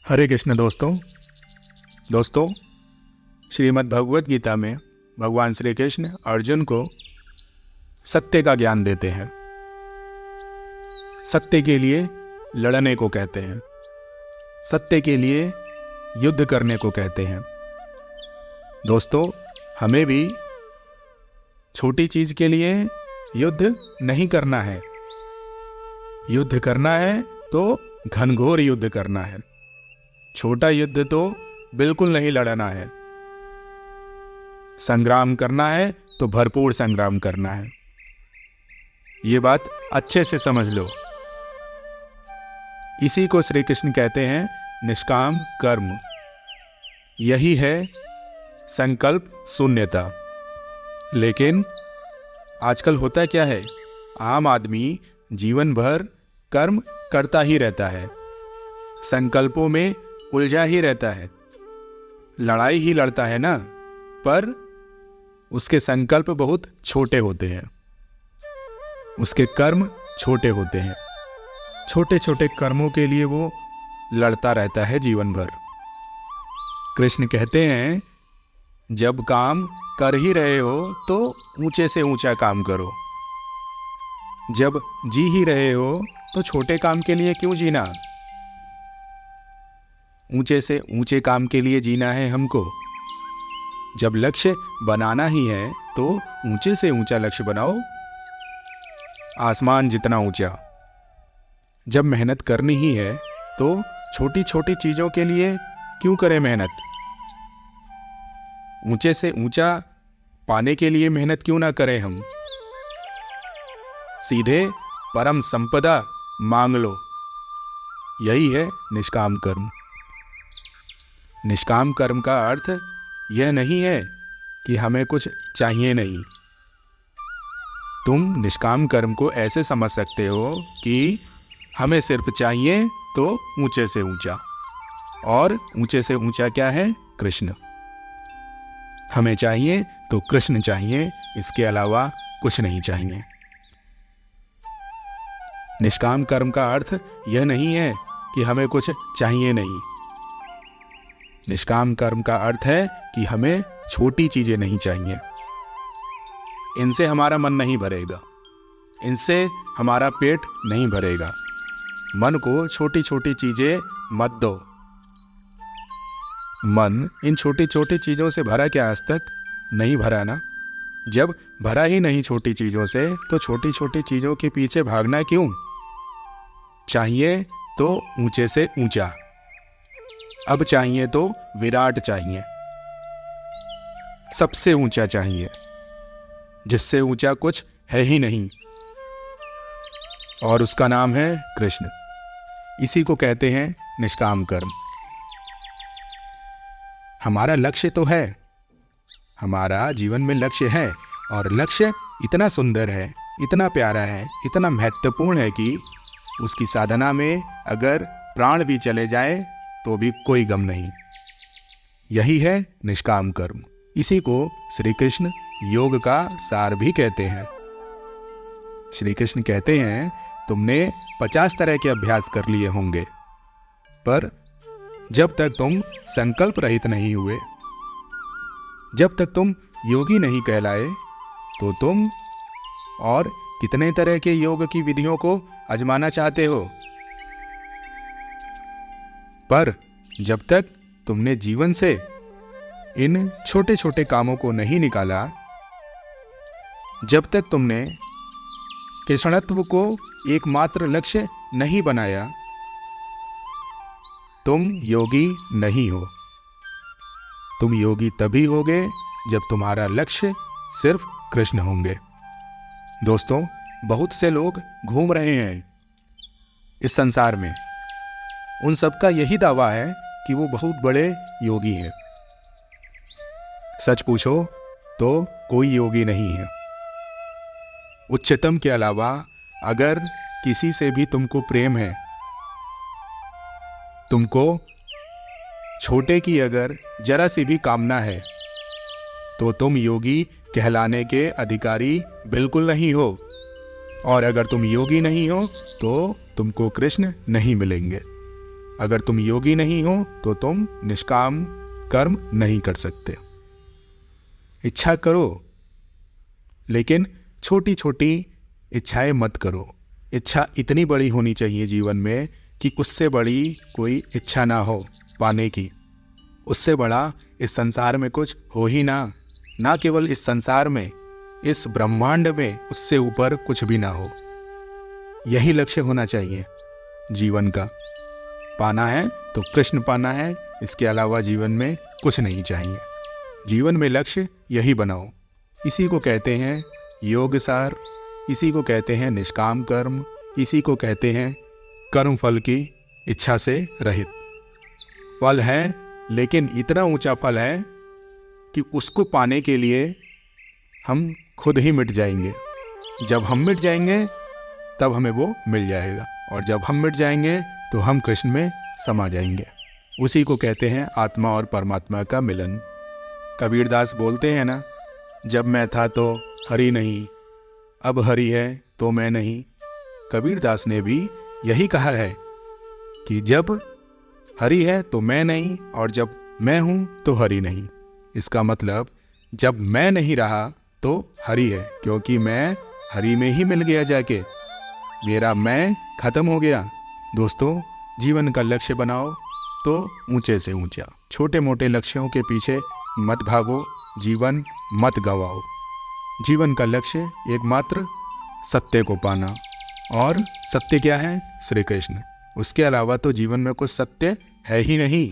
हरे कृष्ण दोस्तों श्रीमद् भगवद गीता में भगवान श्री कृष्ण अर्जुन को सत्य का ज्ञान देते हैं। सत्य के लिए लड़ने को कहते हैं, सत्य के लिए युद्ध करने को कहते हैं। दोस्तों, हमें भी छोटी चीज के लिए युद्ध नहीं करना है। युद्ध करना है तो घनघोर युद्ध करना है। छोटा युद्ध तो बिल्कुल नहीं लड़ना है। संग्राम करना है तो भरपूर संग्राम करना है। ये बात अच्छे से समझ लो। इसी को श्री कृष्ण कहते हैं निष्काम कर्म। यही है संकल्प शून्यता। लेकिन आजकल होता क्या है, आम आदमी जीवन भर कर्म करता ही रहता है, संकल्पों में उलझा ही रहता है, लड़ाई ही लड़ता है ना, पर उसके संकल्प बहुत छोटे होते हैं, उसके कर्म छोटे होते हैं। छोटे छोटे कर्मों के लिए वो लड़ता रहता है जीवन भर। कृष्ण कहते हैं जब काम कर ही रहे हो तो ऊंचे से ऊंचा काम करो। जब जी ही रहे हो तो छोटे काम के लिए क्यों जीना। ऊंचे से ऊंचे काम के लिए जीना है हमको। जब लक्ष्य बनाना ही है तो ऊंचे से ऊंचा लक्ष्य बनाओ, आसमान जितना ऊंचा। जब मेहनत करनी ही है तो छोटी छोटी चीजों के लिए क्यों करें मेहनत। ऊंचे से ऊंचा पाने के लिए मेहनत क्यों ना करें हम। सीधे परम संपदा मांग लो। यही है निष्काम कर्म। निष्काम कर्म का अर्थ यह नहीं है कि हमें कुछ चाहिए नहीं। तुम निष्काम कर्म को ऐसे समझ सकते हो कि हमें सिर्फ चाहिए तो ऊंचे से ऊंचा। और ऊंचे से ऊंचा क्या है? कृष्ण। हमें चाहिए तो कृष्ण चाहिए, इसके अलावा कुछ नहीं चाहिए। निष्काम कर्म का अर्थ यह नहीं है कि हमें कुछ चाहिए नहीं। निष्काम कर्म का अर्थ है कि हमें छोटी चीजें नहीं चाहिए। इनसे हमारा मन नहीं भरेगा, इनसे हमारा पेट नहीं भरेगा। मन को छोटी छोटी चीजें मत दो। मन इन छोटी छोटी चीजों से भरा क्या? आज तक नहीं भरा ना। जब भरा ही नहीं छोटी चीजों से तो छोटी छोटी चीजों के पीछे भागना क्यों। चाहिए तो ऊंचे से ऊंचा। अब चाहिए तो विराट चाहिए, सबसे ऊंचा चाहिए, जिससे ऊंचा कुछ है ही नहीं, और उसका नाम है कृष्ण। इसी को कहते हैं निष्काम कर्म। हमारा लक्ष्य तो है, हमारा जीवन में लक्ष्य है, और लक्ष्य इतना सुंदर है, इतना प्यारा है, इतना महत्वपूर्ण है कि उसकी साधना में अगर प्राण भी चले जाए तो भी कोई गम नहीं। यही है निष्काम कर्म। इसी को श्री कृष्ण योग का सार भी कहते हैं। श्री कृष्ण कहते हैं तुमने 50 तरह के अभ्यास कर लिए होंगे, पर जब तक तुम संकल्प रहित नहीं हुए, जब तक तुम योगी नहीं कहलाए, तो तुम और कितने तरह के योग की विधियों को आजमाना चाहते हो। पर जब तक तुमने जीवन से इन छोटे छोटे कामों को नहीं निकाला, जब तक तुमने कृष्णत्व को एकमात्र लक्ष्य नहीं बनाया, तुम योगी नहीं हो। तुम योगी तभी होगे जब तुम्हारा लक्ष्य सिर्फ कृष्ण होंगे। दोस्तों, बहुत से लोग घूम रहे हैं इस संसार में। उन सबका यही दावा है कि वो बहुत बड़े योगी हैं। सच पूछो तो कोई योगी नहीं है। उच्चतम के अलावा अगर किसी से भी तुमको प्रेम है, तुमको छोटे की अगर जरा सी भी कामना है, तो तुम योगी कहलाने के अधिकारी बिल्कुल नहीं हो। और अगर तुम योगी नहीं हो तो तुमको कृष्ण नहीं मिलेंगे। अगर तुम योगी नहीं हो तो तुम निष्काम कर्म नहीं कर सकते। इच्छा करो, लेकिन छोटी छोटी इच्छाएं मत करो। इच्छा इतनी बड़ी होनी चाहिए जीवन में कि उससे बड़ी कोई इच्छा ना हो पाने की। उससे बड़ा इस संसार में कुछ हो ही ना। ना केवल इस संसार में, इस ब्रह्मांड में उससे ऊपर कुछ भी ना हो। यही लक्ष्य होना चाहिए जीवन का। पाना है तो कृष्ण पाना है, इसके अलावा जीवन में कुछ नहीं चाहिए। जीवन में लक्ष्य यही बनाओ। इसी को कहते हैं योग सार, इसी को कहते हैं निष्काम कर्म, इसी को कहते हैं कर्म फल की इच्छा से रहित। फल है, लेकिन इतना ऊंचा फल है कि उसको पाने के लिए हम खुद ही मिट जाएंगे। जब हम मिट जाएंगे तब हमें वो मिल जाएगा, और जब हम मिट जाएंगे तो हम कृष्ण में समा जाएंगे। उसी को कहते हैं आत्मा और परमात्मा का मिलन। कबीरदास बोलते हैं ना, जब मैं था तो हरि नहीं, अब हरि है तो मैं नहीं। कबीरदास ने भी यही कहा है कि जब हरि है तो मैं नहीं, और जब मैं हूँ तो हरि नहीं। इसका मतलब जब मैं नहीं रहा तो हरि है, क्योंकि मैं हरि में ही मिल गया जाके। मेरा मैं खत्म हो गया। दोस्तों, जीवन का लक्ष्य बनाओ तो ऊंचे से ऊंचा। छोटे मोटे लक्ष्यों के पीछे मत भागो, जीवन मत गवाओ। जीवन का लक्ष्य एकमात्र सत्य को पाना, और सत्य क्या है? श्री कृष्ण। उसके अलावा तो जीवन में कुछ सत्य है ही नहीं।